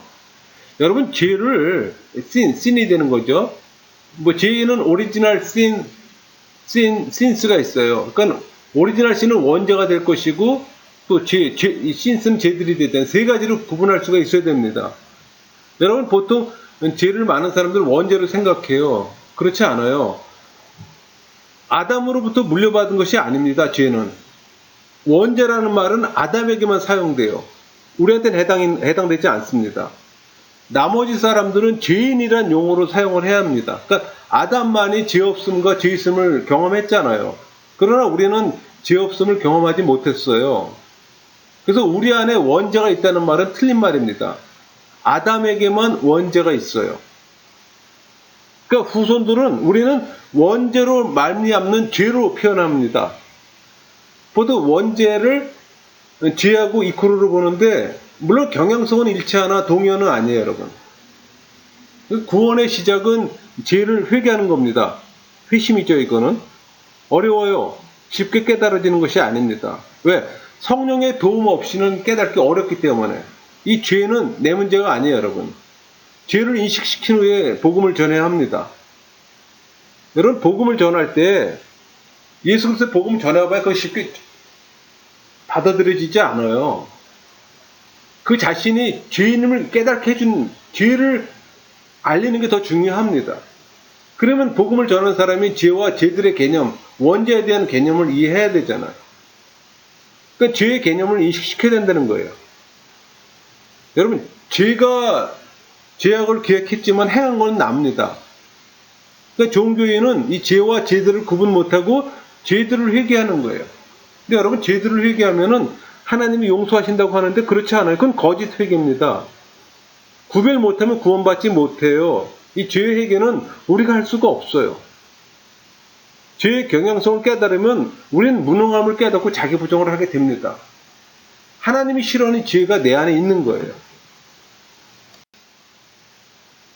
[SPEAKER 1] 여러분, 죄를 sin이 되는 거죠. 뭐 죄는 오리지널 sins가 있어요. 그러니까 오리지널 sin은 원죄가 될 것이고 또 이 sins는 죄들이 되잖아요. 세 가지로 구분할 수가 있어야 됩니다. 여러분, 보통 죄를 많은 사람들은 원죄로 생각해요. 그렇지 않아요. 아담으로부터 물려받은 것이 아닙니다. 죄는. 원죄라는 말은 아담에게만 사용돼요. 우리한테는 해당되지 않습니다. 나머지 사람들은 죄인이란 용어로 사용을 해야 합니다. 그러니까 아담만이 죄 없음과 죄 있음을 경험했잖아요. 그러나 우리는 죄 없음을 경험하지 못했어요. 그래서 우리 안에 원죄가 있다는 말은 틀린 말입니다. 아담에게만 원죄가 있어요. 그러니까 후손들은 우리는 원죄로 말미암는 죄로 표현합니다. 보통 원죄를 죄하고 이퀄으로 보는데 물론 경향성은 일치하나 동의어는 아니에요, 여러분. 구원의 시작은 죄를 회개하는 겁니다. 회심이죠, 이거는. 어려워요. 쉽게 깨달아지는 것이 아닙니다. 왜? 성령의 도움 없이는 깨닫기 어렵기 때문에. 이 죄는 내 문제가 아니에요, 여러분. 죄를 인식시킨 후에 복음을 전해야 합니다. 여러분, 복음을 전할 때 예수 그리스도의 복음 전해봐야 그거 쉽게 받아들여지지 않아요. 그 자신이 죄인임을 깨닫게 해준 죄를 알리는 게 더 중요합니다. 그러면 복음을 전하는 사람이 죄와 죄들의 개념, 원죄에 대한 개념을 이해해야 되잖아요. 그러니까 죄의 개념을 인식시켜야 된다는 거예요. 여러분, 죄악을 기획했지만 행한 건 납니다. 그러니까 종교인은 이 죄와 죄들을 구분 못하고 죄들을 회개하는 거예요. 근데 여러분, 죄들을 회개하면은 하나님이 용서하신다고 하는데 그렇지 않아요. 그건 거짓 회개입니다. 구별 못하면 구원받지 못해요. 이 죄의 회개는 우리가 할 수가 없어요. 죄의 경향성을 깨달으면 우리는 무능함을 깨닫고 자기 부정을 하게 됩니다. 하나님이 싫어하는 죄가 내 안에 있는 거예요.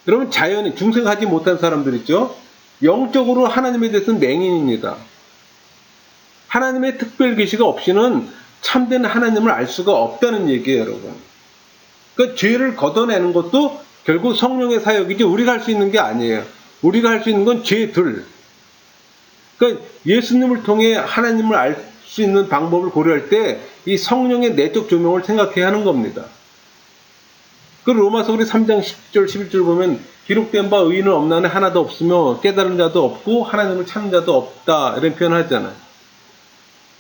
[SPEAKER 1] 여러분, 자연이 중생하지 못한 사람들 있죠? 영적으로 하나님에 대해서는 맹인입니다. 하나님의 특별 계시가 없이는 참된 하나님을 알 수가 없다는 얘기예요, 여러분. 그러니까 죄를 걷어내는 것도 결국 성령의 사역이지 우리가 할 수 있는 게 아니에요. 우리가 할 수 있는 건 죄들. 그러니까 예수님을 통해 하나님을 알 수 있는 방법을 고려할 때 이 성령의 내적 조명을 생각해야 하는 겁니다. 그 로마서 우리 3장 10절 11절 보면 기록된 바 의인은 없나니 하나도 없으며 깨달은 자도 없고 하나님을 찾는 자도 없다, 이런 표현을 하잖아요.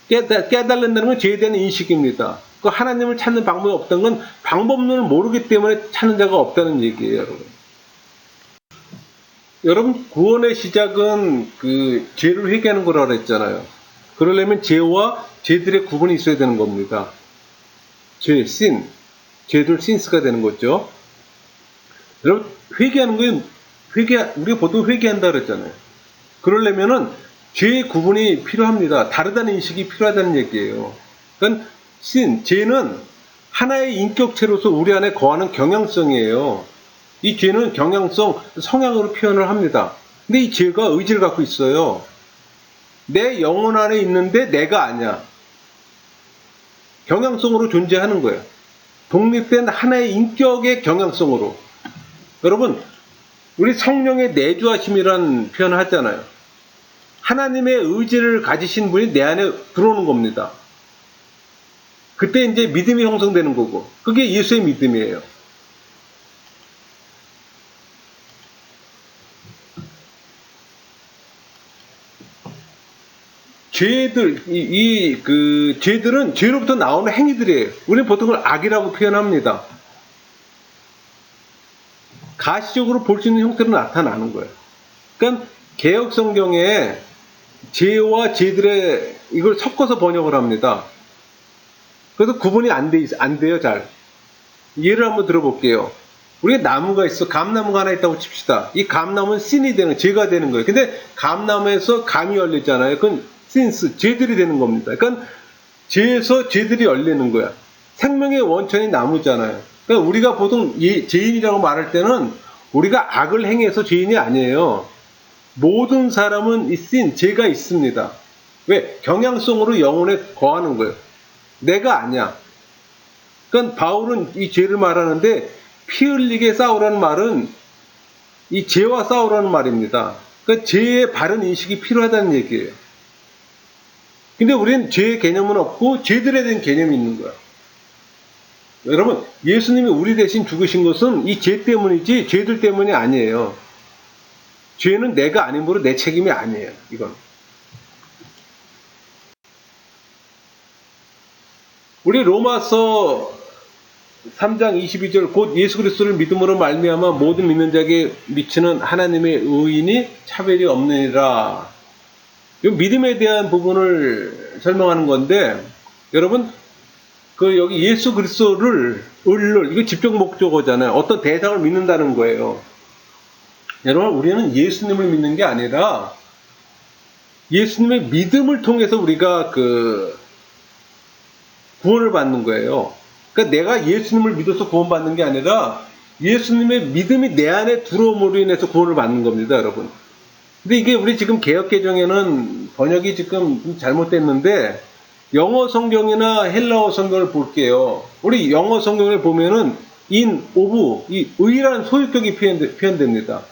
[SPEAKER 1] 깨달는다는 건 죄에 대한 인식입니다. 그 하나님을 찾는 방법이 없다는 건 방법론을 모르기 때문에 찾는 자가 없다는 얘기예요, 여러분. 여러분, 구원의 시작은 그 죄를 회개하는 거라고 했잖아요. 그러려면 죄와 죄들의 구분이 있어야 되는 겁니다. 죄들 신스가 되는 거죠. 여러분, 회개하는 건 우리가 보통 회개한다 그랬잖아요. 그러려면은 죄의 구분이 필요합니다. 다르다는 인식이 필요하다는 얘기예요. 그러니까 죄는 하나의 인격체로서 우리 안에 거하는 경향성이에요. 이 죄는 경향성, 성향으로 표현을 합니다. 근데 이 죄가 의지를 갖고 있어요. 내 영혼 안에 있는데 내가 아니야. 경향성으로 존재하는 거예요. 독립된 하나의 인격의 경향성으로. 여러분, 우리 성령의 내주하심이라는 표현을 하잖아요. 하나님의 의지를 가지신 분이 내 안에 들어오는 겁니다. 그때 이제 믿음이 형성되는 거고, 그게 예수의 믿음이에요. 죄들은 죄로부터 나오는 행위들이에요. 우리는 보통 그걸 악이라고 표현합니다. 가시적으로 볼 수 있는 형태로 나타나는 거예요. 그러니까 개역 성경에 죄와 죄들의 이걸 섞어서 번역을 합니다. 그래서 구분이 안 돼요, 잘. 예를 한번 들어볼게요. 우리가 나무가 있어. 감나무가 하나 있다고 칩시다. 이 감나무는 신이 되는, 죄가 되는 거예요. 근데 감나무에서 감이 열리잖아요. 그건 신스, 죄들이 되는 겁니다. 그러니까 죄에서 죄들이 열리는 거야. 생명의 원천이 나무잖아요. 그러니까 우리가 보통 죄인이라고 말할 때는 우리가 악을 행해서 죄인이 아니에요. 모든 사람은 이 신, 죄가 있습니다. 왜? 경향성으로 영혼에 거하는 거예요. 내가 아니야. 그러니까 바울은 이 죄를 말하는데 피 흘리게 싸우라는 말은 이 죄와 싸우라는 말입니다. 그러니까 죄의 바른 인식이 필요하다는 얘기예요. 근데 우리는 죄의 개념은 없고 죄들에 대한 개념이 있는 거야. 여러분, 예수님이 우리 대신 죽으신 것은 이 죄 때문이지 죄들 때문이 아니에요. 죄는 내가 아니므로 내 책임이 아니에요. 이건. 우리 로마서 3장 22절 곧 예수 그리스도를 믿음으로 말미암아 모든 믿는 자에게 미치는 하나님의 의인이 차별이 없느니라. 이 믿음에 대한 부분을 설명하는 건데 여러분 여기 예수 그리스도를 이거 직접 목적어잖아요. 어떤 대상을 믿는다는 거예요. 여러분 우리는 예수님을 믿는 게 아니라 예수님의 믿음을 통해서 우리가 구원을 받는 거예요. 그러니까 내가 예수님을 믿어서 구원받는 게 아니라 예수님의 믿음이 내 안에 들어옴으로 인해서 구원을 받는 겁니다, 여러분. 근데 이게 우리 지금 개역개정에는 번역이 지금 좀 잘못됐는데 영어 성경이나 헬라어 성경을 볼게요. 우리 영어 성경을 보면은 in, of, 이 의라는 소유격이 표현됩니다.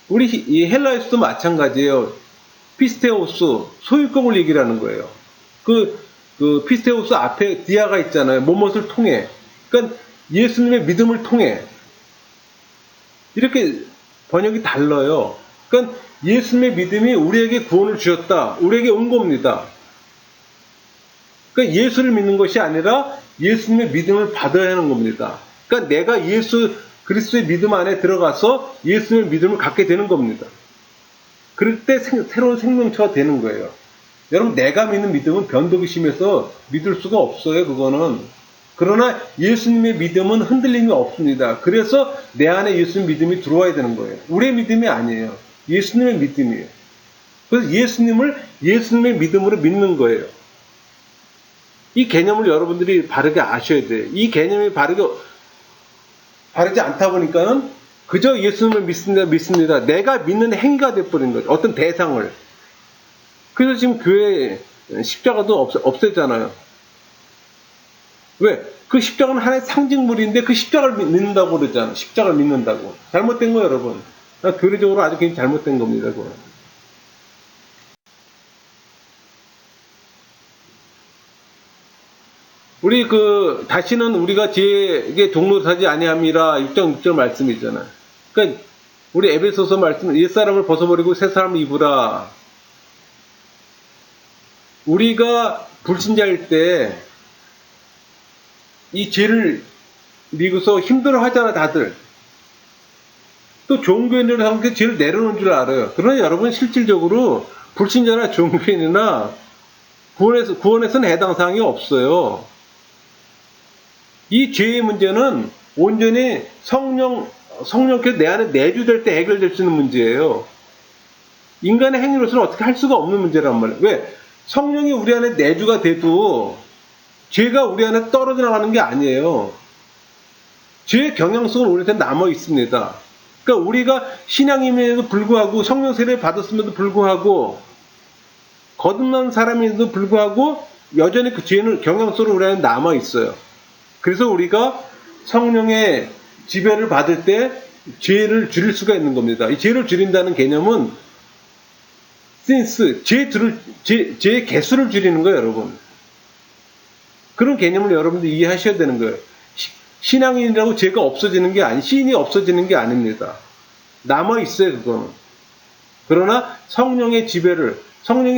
[SPEAKER 1] 우리 이 헬라에서도 마찬가지예요. 피스테오스, 소유격을 얘기를 하는 거예요. 피스테오스 앞에 디아가 있잖아요. 무엇을 통해. 그러니까 예수님의 믿음을 통해. 이렇게 번역이 달라요. 그러니까 예수님의 믿음이 우리에게 구원을 주셨다. 우리에게 온 겁니다. 그러니까 예수를 믿는 것이 아니라 예수님의 믿음을 받아야 하는 겁니다. 그러니까 내가 예수 그리스도의 믿음 안에 들어가서 예수님의 믿음을 갖게 되는 겁니다. 그럴 때 새로운 생명체가 되는 거예요. 여러분 내가 믿는 믿음은 변덕이 심해서 믿을 수가 없어요. 그거는. 그러나 예수님의 믿음은 흔들림이 없습니다. 그래서 내 안에 예수님 믿음이 들어와야 되는 거예요. 우리의 믿음이 아니에요. 예수님의 믿음이에요. 그래서 예수님의 믿음으로 믿는 거예요. 이 개념을 여러분들이 바르게 아셔야 돼요. 이 개념이 바르지 않다 보니까는 그저 예수님을 믿습니다. 내가 믿는 행위가 돼버린 거죠. 어떤 대상을. 그래서 지금 교회 십자가도 없애잖아요. 왜? 그 십자가는 하나의 상징물인데 그 십자가를 믿는다고 그러잖아요. 십자가를 믿는다고. 잘못된 거예요, 여러분. 교리적으로 아주 굉장히 잘못된 겁니다, 그거. 우리 다시는 우리가 죄에게 종노하지 아니함이라 6장 6절 말씀이잖아요. 그러니까 우리 에베소서 말씀 옛사람을 벗어버리고 새사람을 입으라. 우리가 불신자일 때 이 죄를 믿고서 힘들어 하잖아, 다들. 또 종교인들은 항상 죄를 내려놓은 줄 알아요. 그러나 여러분 실질적으로 불신자나 종교인이나 구원에서는 해당 사항이 없어요. 이 죄의 문제는 온전히 성령께서 내 안에 내주될 때 해결될 수 있는 문제예요. 인간의 행위로서는 어떻게 할 수가 없는 문제란 말이에요. 왜? 성령이 우리 안에 내주가 돼도 죄가 우리 안에 떨어져 나가는 게 아니에요. 죄의 경향성은 우리한테 남아 있습니다. 그러니까 우리가 신앙임에도 불구하고 성령 세례를 받았음에도 불구하고 거듭난 사람임에도 불구하고 여전히 그 죄는 경향성으로 우리 안에 남아 있어요. 그래서 우리가 성령의 지배를 받을 때 죄를 줄일 수가 있는 겁니다. 이 죄를 줄인다는 개념은 죄의 개수를 줄이는 거예요, 여러분. 그런 개념을 여러분들 이해하셔야 되는 거예요. 신앙인이라고 죄가 없어지는 게 신이 없어지는 게 아닙니다. 남아 있어요, 그거는. 그러나 성령이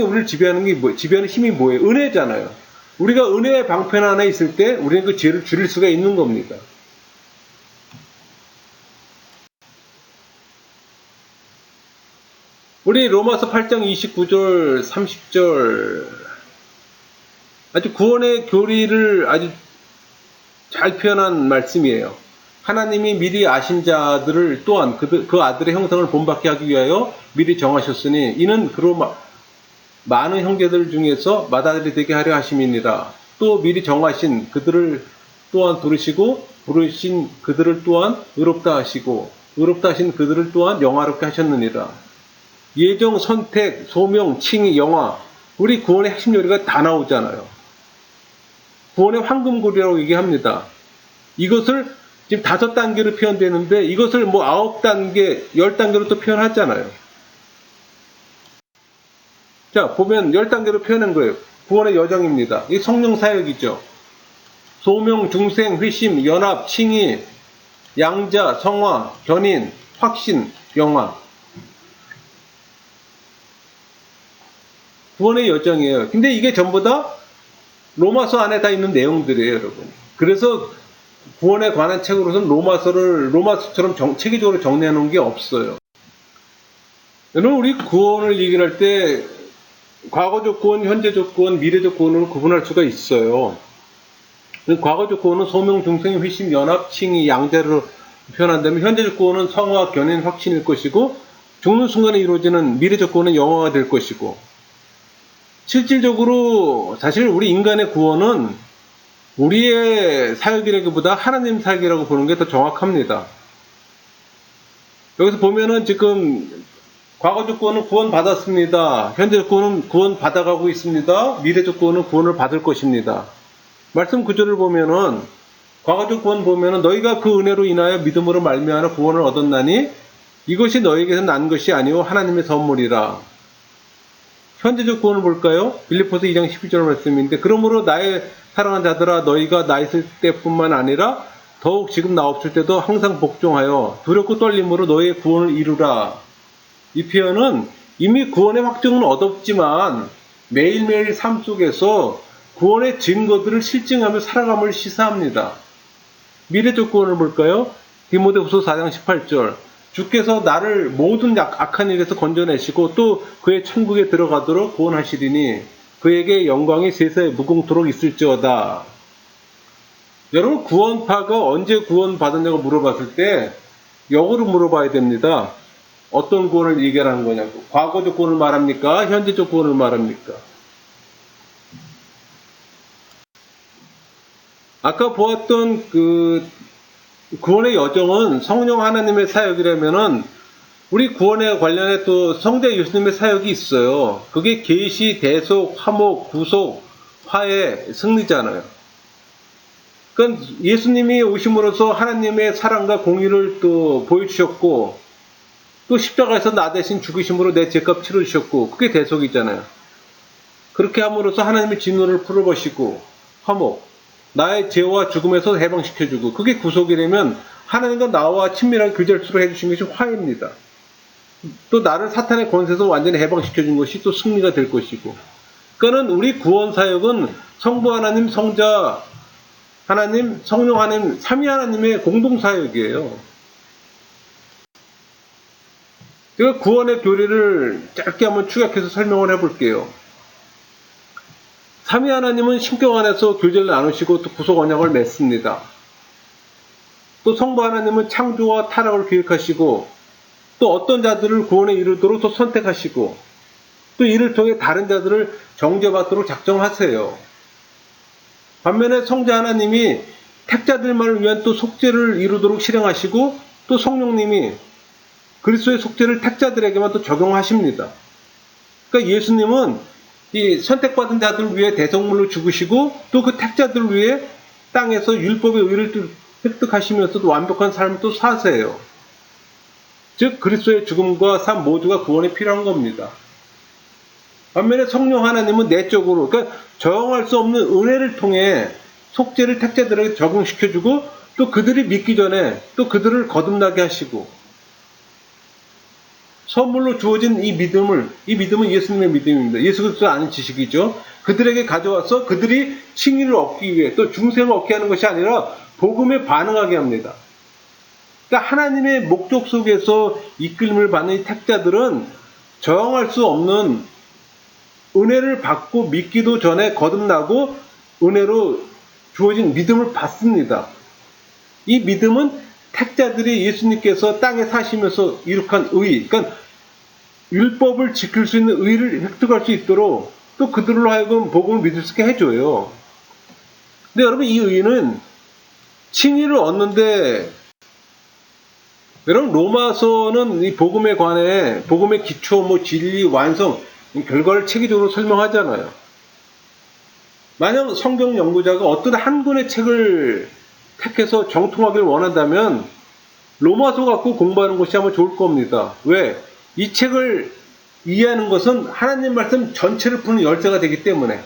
[SPEAKER 1] 우리를 지배하는 지배하는 힘이 뭐예요? 은혜잖아요. 우리가 은혜의 방편 안에 있을 때 우리는 그 죄를 줄일 수가 있는 겁니다. 우리 로마서 8장 29절, 30절 아주 구원의 교리를 아주 잘 표현한 말씀이에요. 하나님이 미리 아신 자들을 또한 그 아들의 형상을 본받게 하기 위하여 미리 정하셨으니 이는 그로 많은 형제들 중에서 맏아들이 되게 하려 하심이니라. 또 미리 정하신 그들을 또한 부르시고 부르신 그들을 또한 의롭다 하시고 의롭다 하신 그들을 또한 영화롭게 하셨느니라. 예정, 선택, 소명, 칭의, 영화, 우리 구원의 핵심 요리가 다 나오잖아요. 구원의 황금고리라고 얘기합니다. 이것을 지금 5단계로 표현되는데 이것을 뭐 9단계, 10단계로 또 표현하잖아요. 자, 보면 10단계로 표현한 거예요. 구원의 여정입니다. 이 성령 사역이죠. 소명, 중생, 회심, 연합, 칭의, 양자, 성화, 견인, 확신, 영화. 구원의 여정이에요. 근데 이게 전부 다 로마서 안에 다 있는 내용들이에요, 여러분. 그래서 구원에 관한 책으로서는 로마서처럼 체계적으로 정리해 놓은 게 없어요. 여러분, 우리 구원을 얘기할 때 과거적 구원, 현재적 구원, 미래적 구원으로 구분할 수가 있어요. 과거적 구원은 소명, 중생, 회심, 연합, 칭의, 양자로 표현한다면 현재적 구원은 성화, 견인, 확신일 것이고 죽는 순간에 이루어지는 미래적 구원은 영화가 될 것이고 실질적으로 사실 우리 인간의 구원은 우리의 사역이라기보다 하나님 사역이라고 보는 게 더 정확합니다. 여기서 보면은 지금 과거적 구원은 구원받았습니다. 현재적 구원은 구원받아가고 있습니다. 미래적 구원은 구원을 받을 것입니다. 말씀 구절을 보면은 과거적 구원 보면은 너희가 그 은혜로 인하여 믿음으로 말미암아 구원을 얻었나니 이것이 너희에게서 난 것이 아니오 하나님의 선물이라. 현재적 구원을 볼까요? 빌립보서 2장 12절 말씀인데 그러므로 나의 사랑하는 자들아 너희가 나 있을 때뿐만 아니라 더욱 지금 나 없을 때도 항상 복종하여 두렵고 떨림으로 너희의 구원을 이루라. 이 표현은 이미 구원의 확증은 얻었지만 매일매일 삶 속에서 구원의 증거들을 실증하며 살아감을 시사합니다. 미래적 구원을 볼까요? 디모데후서 4장 18절 주께서 나를 모든 악한 일에서 건져내시고 또 그의 천국에 들어가도록 구원하시리니 그에게 영광이 세세에 무궁토록 있을지어다. 여러분 구원파가 언제 구원받았냐고 물어봤을 때 역으로 물어봐야 됩니다. 어떤 구원을 얘기하는 거냐고. 과거적 구원을 말합니까? 현재적 구원을 말합니까? 아까 보았던 그 구원의 여정은 성령 하나님의 사역이라면은 우리 구원에 관련해 또 성자 예수님의 사역이 있어요. 그게 계시, 대속, 화목, 구속, 화해, 승리잖아요. 그러니까 예수님이 오심으로써 하나님의 사랑과 공의를 또 보여주셨고 또 십자가에서 나 대신 죽으심으로 내 죄값 치러주셨고 그게 대속이잖아요. 그렇게 함으로써 하나님의 진노를 풀어보시고 화목, 나의 죄와 죽음에서 해방시켜주고 그게 구속이라면 하나님과 나와 친밀하게 교제할수록 해주신 것이 화해입니다. 또 나를 사탄의 권세에서 완전히 해방시켜준 것이 또 승리가 될 것이고 그러니까 우리 구원 사역은 성부 하나님, 성자 하나님, 성령 하나님, 삼위 하나님의 공동 사역이에요. 제가 구원의 교리를 짧게 한번 축약해서 설명을 해볼게요. 삼위 하나님은 신격 안에서 교제를 나누시고 또 구속 언약을 맺습니다. 또 성부 하나님은 창조와 타락을 기획하시고 또 어떤 자들을 구원에 이르도록 또 선택하시고 또 이를 통해 다른 자들을 정죄받도록 작정하세요. 반면에 성자 하나님이 택자들만을 위한 또 속죄를 이루도록 실행하시고 또 성령님이 그리스도의 속죄를 택자들에게만 또 적용하십니다. 그러니까 예수님은 이 선택받은 자들을 위해 대성물로 죽으시고 또 그 택자들을 위해 땅에서 율법의 의를 획득하시면서도 완벽한 삶을 또 사세요. 즉 그리스도의 죽음과 삶 모두가 구원에 필요한 겁니다. 반면에 성령 하나님은 내적으로 그러니까 저항할 수 없는 은혜를 통해 속죄를 택자들에게 적용시켜주고 또 그들이 믿기 전에 또 그들을 거듭나게 하시고 선물로 주어진 이 믿음은 예수님의 믿음입니다. 예수 그리스도 아는 지식이죠. 그들에게 가져와서 그들이 칭의를 얻기 위해 또 중생을 얻게 하는 것이 아니라 복음에 반응하게 합니다. 그러니까 하나님의 목적 속에서 이끌림을 받는 이 택자들은 저항할 수 없는 은혜를 받고 믿기도 전에 거듭나고 은혜로 주어진 믿음을 받습니다. 이 믿음은 택자들이 예수님께서 땅에 사시면서 이룩한 의, 그러니까 율법을 지킬 수 있는 의를 획득할 수 있도록 또 그들로 하여금 복음을 믿을 수 있게 해줘요. 근데 여러분, 이 의는 칭의를 얻는데, 여러분, 로마서는 이 복음에 관해 복음의 기초, 진리, 완성, 결과를 체계적으로 설명하잖아요. 만약 성경 연구자가 어떤 한 권의 책을 택해서 정통하기를 원한다면 로마서 갖고 공부하는 것이 아마 좋을 겁니다. 왜? 이 책을 이해하는 것은 하나님 말씀 전체를 푸는 열쇠가 되기 때문에.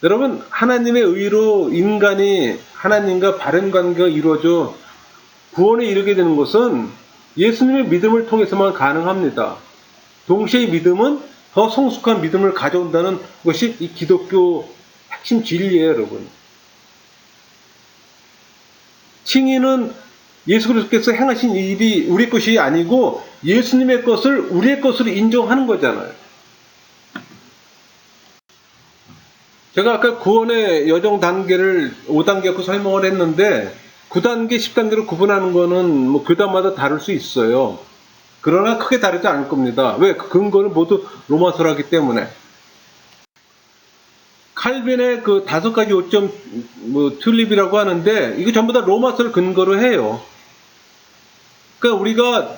[SPEAKER 1] 여러분, 하나님의 의로 인간이 하나님과 바른 관계가 이루어져 구원에 이르게 되는 것은 예수님의 믿음을 통해서만 가능합니다. 동시에 믿음은 더 성숙한 믿음을 가져온다는 것이 이 기독교 핵심 진리예요, 여러분. 칭의는 예수 그리스도께서 행하신 일이 우리 것이 아니고 예수님의 것을 우리의 것으로 인정하는 거잖아요. 제가 아까 구원의 여정 단계를 5단계 갖고 설명을 했는데 9단계, 10단계로 구분하는 거는 교단마다 다를 수 있어요. 그러나 크게 다르지 않을 겁니다. 왜? 그 근거는 모두 로마서라기 때문에. 칼빈의 그 5가지 요점, 튤립이라고 하는데, 이거 전부 다 로마서를 근거로 해요. 그러니까 우리가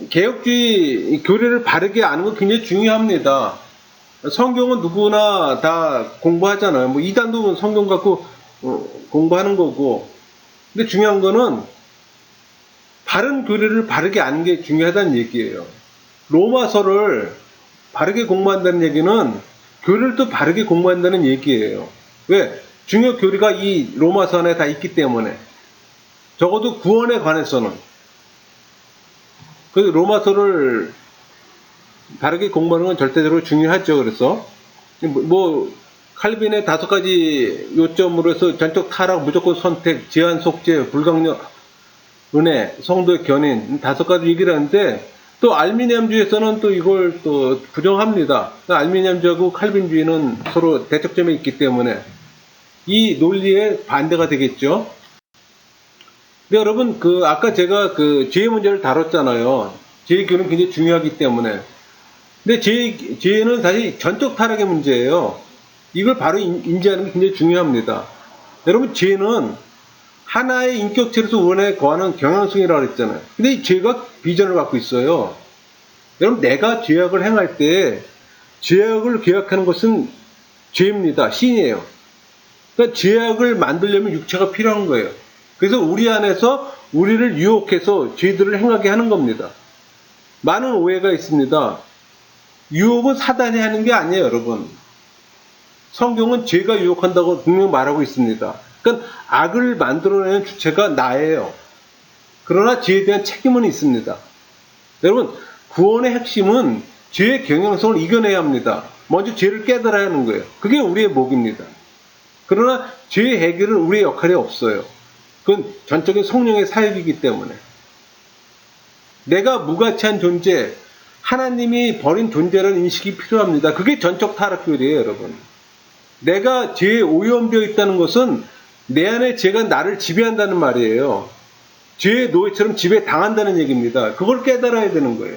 [SPEAKER 1] 개혁주의 교리를 바르게 아는 건 굉장히 중요합니다. 성경은 누구나 다 공부하잖아요. 이단도 성경 갖고 공부하는 거고. 근데 중요한 거는 바른 교리를 바르게 아는 게 중요하다는 얘기예요. 로마서를 바르게 공부한다는 얘기는 교리를 또 바르게 공부한다는 얘기예요. 왜? 중요 교리가 이 로마서 안에 다 있기 때문에. 적어도 구원에 관해서는. 그 로마서를 바르게 공부하는 건 절대적으로 중요하죠. 그래서 칼빈의 5가지 요점으로 해서 전적 타락, 무조건 선택, 제한 속죄, 불강력, 은혜, 성도의 견인 5가지 얘기를 하는데 또 알미니안주에서는 또 이걸 또 부정합니다. 알미니안주하고 칼빈주의는 서로 대척점에 있기 때문에 이 논리에 반대가 되겠죠. 근데 여러분, 아까 제가 죄의 문제를 다뤘잖아요. 죄의 교는 굉장히 중요하기 때문에. 근데 죄는 사실 전적 타락의 문제예요. 이걸 바로 인지하는 게 굉장히 중요합니다. 여러분, 죄는 하나의 인격체로서 원에 거하는 경향성이라고 했잖아요. 근데 이 죄가 비전을 갖고 있어요. 여러분, 내가 죄악을 행할 때 죄악을 계약하는 것은 죄입니다. 신이에요. 그러니까 죄악을 만들려면 육체가 필요한 거예요. 그래서 우리 안에서 우리를 유혹해서 죄들을 행하게 하는 겁니다. 많은 오해가 있습니다. 유혹은 사단이 하는 게 아니에요, 여러분. 성경은 죄가 유혹한다고 분명히 말하고 있습니다. 그러니까 악을 만들어내는 주체가 나예요. 그러나 죄에 대한 책임은 있습니다. 여러분, 구원의 핵심은 죄의 경향성을 이겨내야 합니다. 먼저 죄를 깨달아야 하는 거예요. 그게 우리의 목입니다. 그러나 죄의 해결은 우리의 역할이 없어요. 그건 전적인 성령의 사역이기 때문에. 내가 무가치한 존재, 하나님이 버린 존재라는 인식이 필요합니다. 그게 전적 타락교리예요, 여러분. 내가 죄에 오염되어 있다는 것은 내 안에 죄가 나를 지배한다는 말이에요. 죄의 노예처럼 지배당한다는 얘기입니다. 그걸 깨달아야 되는 거예요.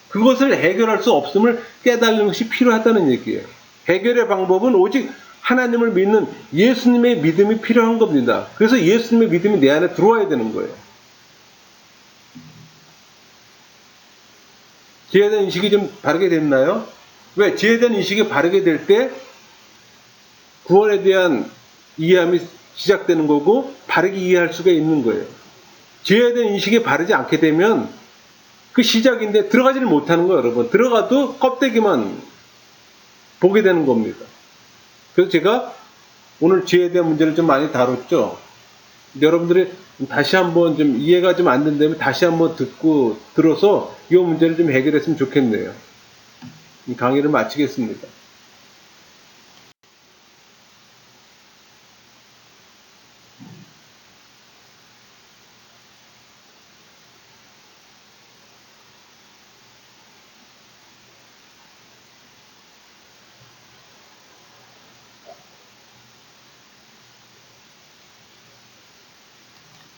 [SPEAKER 1] 그것을 해결할 수 없음을 깨달는 것이 필요하다는 얘기예요. 해결의 방법은 오직 하나님을 믿는 예수님의 믿음이 필요한 겁니다. 그래서 예수님의 믿음이 내 안에 들어와야 되는 거예요. 죄에 대한 인식이 좀 바르게 됐나요? 왜? 죄에 대한 인식이 바르게 될 때 구원에 대한 이해함이 시작되는 거고 바르게 이해할 수가 있는 거예요. 죄에 대한 인식이 바르지 않게 되면 그 시작인데 들어가지를 못하는 거예요, 여러분. 들어가도 껍데기만 보게 되는 겁니다. 그래서 제가 오늘 죄에 대한 문제를 좀 많이 다뤘죠. 여러분들이 다시 한번 좀 이해가 좀 안 된다면 다시 한번 들어서 이 문제를 좀 해결했으면 좋겠네요. 이 강의를 마치겠습니다.